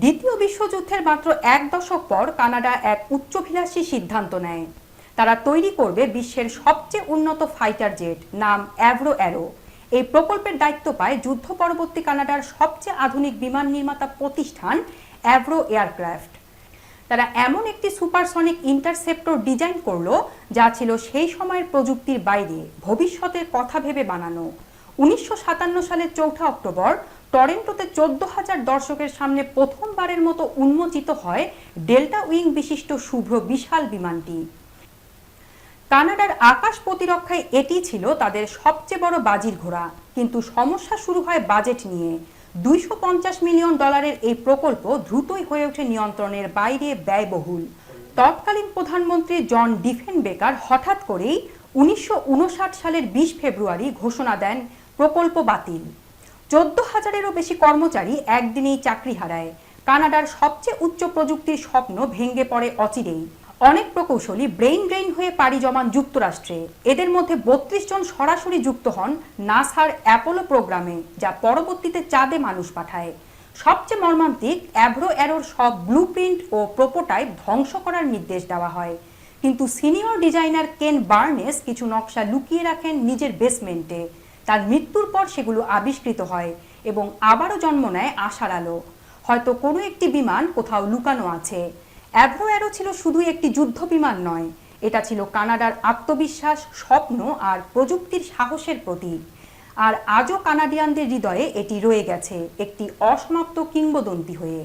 দ্বিতীয় বিশ্বযুদ্ধের মাত্র এক দশক পর কানাডা এক উচ্চাভিলাষী সিদ্ধান্ত নেয়। তারা তৈরি করবে বিশ্বের সবচেয়ে উন্নত ফাইটার জেট, নাম অ্যাভ্রো অ্যারো। এই প্রকল্পের দায়িত্ব পায় যুদ্ধ পরবর্তী কানাডার সবচেয়ে আধুনিক বিমান নির্মাতা প্রতিষ্ঠান অ্যাভ্রো এয়ারক্রাফট। তারা এমন একটি সুপারসনিক ইন্টারসেপ্টর ডিজাইন করলো যা ছিল সেই সময়ের প্রযুক্তির বাইরে, ভবিষ্যতের কথা ভেবে বানানো। 1957 সালের 4 অক্টোবর টরেন্টোতে 14,000 দর্শকের সামনে প্রথমবারের মতো উন্মোচিত হয় ডেল্টা উইং বিশিষ্ট শুভ্র বিশাল বিমানটি। কানাডার আকাশ প্রতিরক্ষায় এটি ছিল তাদের সবচেয়ে বড় বাজির ঘোড়া। কিন্তু সমস্যা শুরু হয় বাজেট নিয়ে। $250 মিলিয়ন এই প্রকল্প দ্রুতই হয়ে ওঠে নিয়ন্ত্রণের বাইরে, ব্যয়বহুল। তৎকালীন প্রধানমন্ত্রী জন ডিফেনবেকার হঠাৎ করেই 1959 সালের 20 ফেব্রুয়ারি ঘোষণা দেন প্রকল্প বাতিল। 14,000-এরও বেশি কর্মচারী একদিনেই চাকরি হারায়। কানাডার সবচেয়ে উচ্চ প্রযুক্তির স্বপ্ন ভেঙে পড়ে অচিরেই। অনেক প্রকৌশলী ব্রেইন ড্রেইন হয়ে পাড়ি জমান যুক্তরাষ্ট্রে। এদের মধ্যে 32 জন সরাসরি যুক্ত হন নাসার অ্যাপোলো প্রোগ্রামে, যা পরবর্তীতে চাঁদে মানুষ পাঠায়। সবচেয়ে মর্মান্তিক, অ্যাভ্রো অ্যারোর সব ব্লুপ্রিন্ট ও প্রোটোটাইপ ধ্বংস করার নির্দেশ দেওয়া হয়। কিন্তু সিনিয়র ডিজাইনার কেন বার্নেস কিছু নকশা লুকিয়ে রাখেন নিজের বেসমেন্টে। তার মৃত্যুর পর সেগুলো আবিষ্কৃত হয় এবং আবারও জন্ম নেয় আশার আলো। হয়তো কোনো একটি বিমান কোথাও লুকানো আছে। অ্যাভ্রো অ্যারো ছিল শুধু একটি যুদ্ধ বিমান নয়, এটা ছিল কানাডার আত্মবিশ্বাস, স্বপ্ন আর প্রযুক্তির সাহসের প্রতীক। আর আজও কানাডিয়ানদের হৃদয়ে এটি রয়ে গেছে একটি অসমাপ্ত কিংবদন্তি হয়ে।